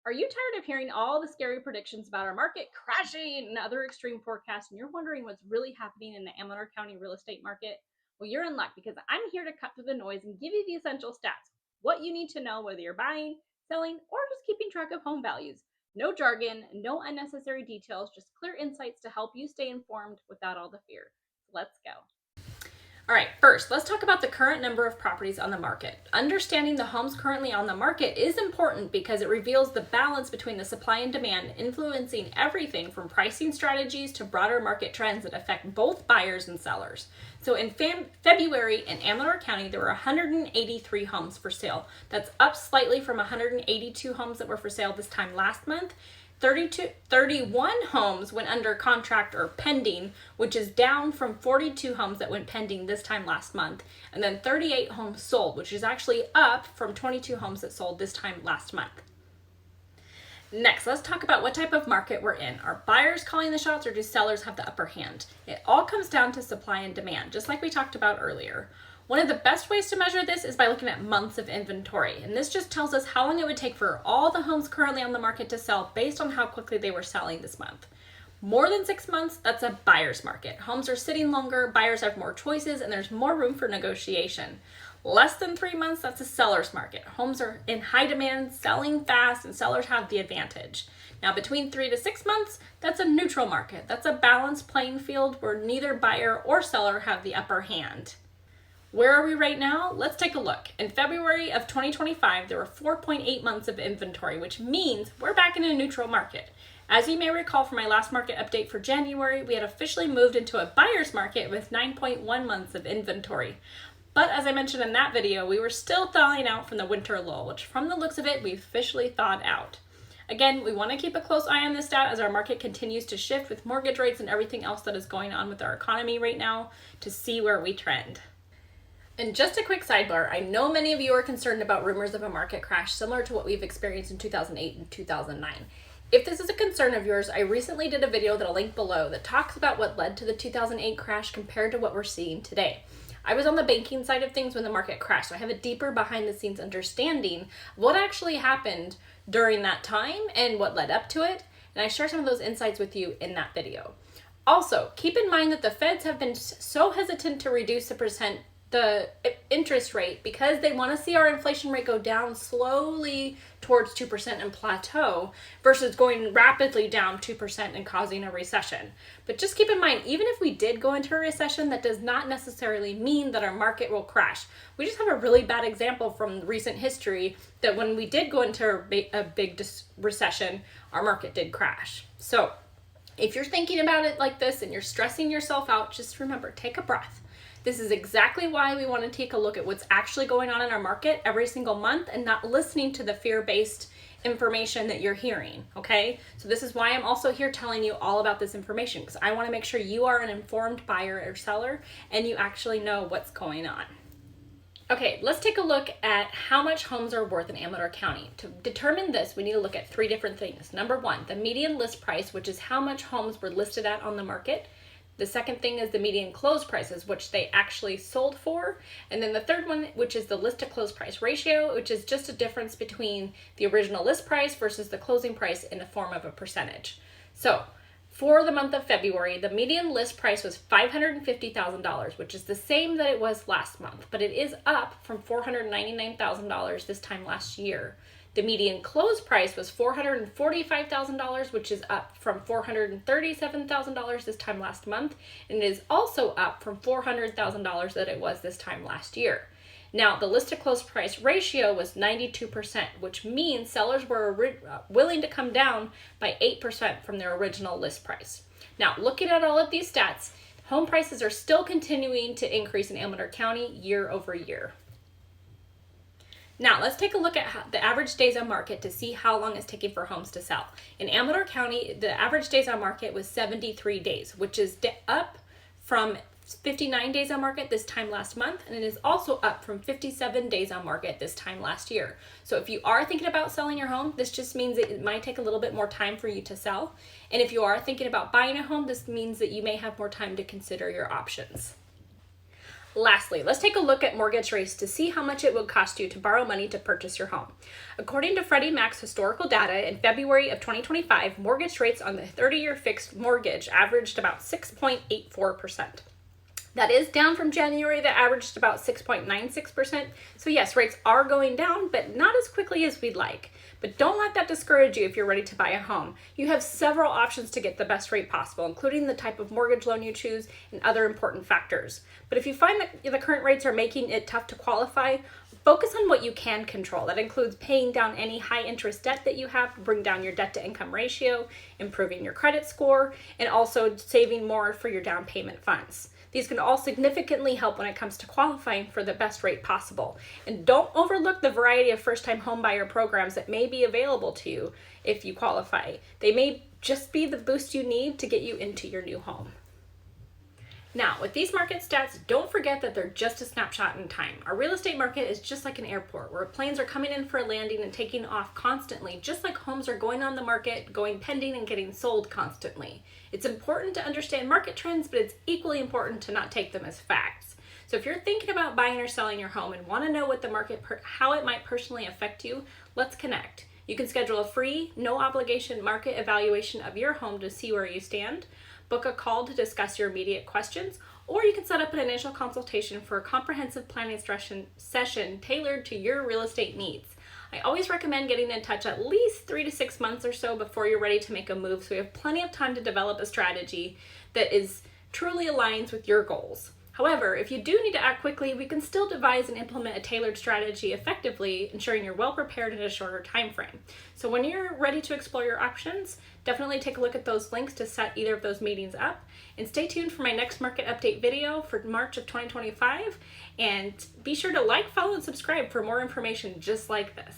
Are you tired of hearing all the scary predictions about our market crashing and other extreme forecasts, and you're wondering what's really happening in the Amador County real estate market? Well, you're in luck because I'm here to cut through the noise and give you the essential stats, what you need to know whether you're buying, selling, or just keeping track of home values. No jargon, no unnecessary details, just clear insights to help you stay informed without all the fear. Let's go. All right, first, let's talk about the current number of properties on the market. Understanding the homes currently on the market is important because it reveals the balance between the supply and demand, influencing everything from pricing strategies to broader market trends that affect both buyers and sellers. So in February in Amador County, there were 183 homes for sale. That's up slightly from 182 homes that were for sale this time last month. 31 homes went under contract or pending, which is down from 42 homes that went pending this time last month. And then 38 homes sold, which is actually up from 22 homes that sold this time last month. Next, let's talk about what type of market we're in. Are buyers calling the shots or do sellers have the upper hand? It all comes down to supply and demand, just like we talked about earlier. One of the best ways to measure this is by looking at months of inventory. And this just tells us how long it would take for all the homes currently on the market to sell based on how quickly they were selling this month. More than 6 months, that's a buyer's market. Homes are sitting longer, buyers have more choices, and there's more room for negotiation. Less than 3 months, that's a seller's market. Homes are in high demand, selling fast, and sellers have the advantage. Now, between 3 to 6 months, that's a neutral market. That's a balanced playing field where neither buyer or seller have the upper hand. Where are we right now? Let's take a look. In February of 2025, there were 4.8 months of inventory, which means we're back in a neutral market. As you may recall from my last market update for January, we had officially moved into a buyer's market with 9.1 months of inventory. But as I mentioned in that video, we were still thawing out from the winter lull, which from the looks of it, we officially thawed out. Again, we want to keep a close eye on this stat as our market continues to shift with mortgage rates and everything else that is going on with our economy right now to see where we trend. And just a quick sidebar, I know many of you are concerned about rumors of a market crash similar to what we've experienced in 2008 and 2009. If this is a concern of yours, I recently did a video that I'll link below that talks about what led to the 2008 crash compared to what we're seeing today. I was on the banking side of things when the market crashed, so I have a deeper behind the scenes understanding of what actually happened during that time and what led up to it, and I share some of those insights with you in that video. Also, keep in mind that the feds have been so hesitant to reduce the interest rate because they want to see our inflation rate go down slowly towards 2% and plateau versus going rapidly down 2% and causing a recession. But just keep in mind, even if we did go into a recession, that does not necessarily mean that our market will crash. We just have a really bad example from recent history that when we did go into a big recession, our market did crash. So if you're thinking about it like this and you're stressing yourself out, just remember, take a breath. This is exactly why we want to take a look at what's actually going on in our market every single month and not listening to the fear-based information that you're hearing, okay? So this is why I'm also here telling you all about this information because I want to make sure you are an informed buyer or seller and you actually know what's going on. Okay, let's take a look at how much homes are worth in Amador County. To determine this, we need to look at 3 different things. Number 1, the median list price, which is how much homes were listed at on the market. The second thing is the median close prices, which they actually sold for. And then the third one, which is the list to close price ratio, which is just a difference between the original list price versus the closing price in the form of a percentage. So for the month of February, the median list price was $550,000, which is the same that it was last month, but it is up from $499,000 this time last year. The median close price was $445,000, which is up from $437,000 this time last month, and it is also up from $400,000 that it was this time last year. Now, the list to close price ratio was 92%, which means sellers were willing to come down by 8% from their original list price. Now, looking at all of these stats, home prices are still continuing to increase in Amador County year over year. Now, let's take a look at the average days on market to see how long it's taking for homes to sell. In Amador County, the average days on market was 73 days, which is up from 59 days on market this time last month, and it is also up from 57 days on market this time last year. So if you are thinking about selling your home, this just means that it might take a little bit more time for you to sell. And if you are thinking about buying a home, this means that you may have more time to consider your options. Lastly, let's take a look at mortgage rates to see how much it will cost you to borrow money to purchase your home. According to Freddie Mac's historical data, in February of 2025, mortgage rates on the 30-year fixed mortgage averaged about 6.84%. That is down from January that averaged about 6.96%. So yes, rates are going down, but not as quickly as we'd like. But don't let that discourage you if you're ready to buy a home. You have several options to get the best rate possible, including the type of mortgage loan you choose and other important factors. But if you find that the current rates are making it tough to qualify, focus on what you can control. That includes paying down any high interest debt that you have to bring down your debt to income ratio, improving your credit score, and also saving more for your down payment funds. These can all significantly help when it comes to qualifying for the best rate possible. And don't overlook the variety of first-time homebuyer programs that may be available to you if you qualify. They may just be the boost you need to get you into your new home. Now, with these market stats, don't forget that they're just a snapshot in time. Our real estate market is just like an airport where planes are coming in for a landing and taking off constantly, just like homes are going on the market, going pending, and getting sold constantly. It's important to understand market trends, but it's equally important to not take them as facts. So if you're thinking about buying or selling your home and want to know what the market, how it might personally affect you, let's connect. You can schedule a free, no obligation market evaluation of your home to see where you stand, book a call to discuss your immediate questions, or you can set up an initial consultation for a comprehensive planning session tailored to your real estate needs. I always recommend getting in touch at least 3 to 6 months or so before you're ready to make a move, so we have plenty of time to develop a strategy that truly aligns with your goals. However, if you do need to act quickly, we can still devise and implement a tailored strategy effectively, ensuring you're well prepared in a shorter time frame. So when you're ready to explore your options, definitely take a look at those links to set either of those meetings up. And stay tuned for my next market update video for March of 2025. And be sure to like, follow, and subscribe for more information just like this.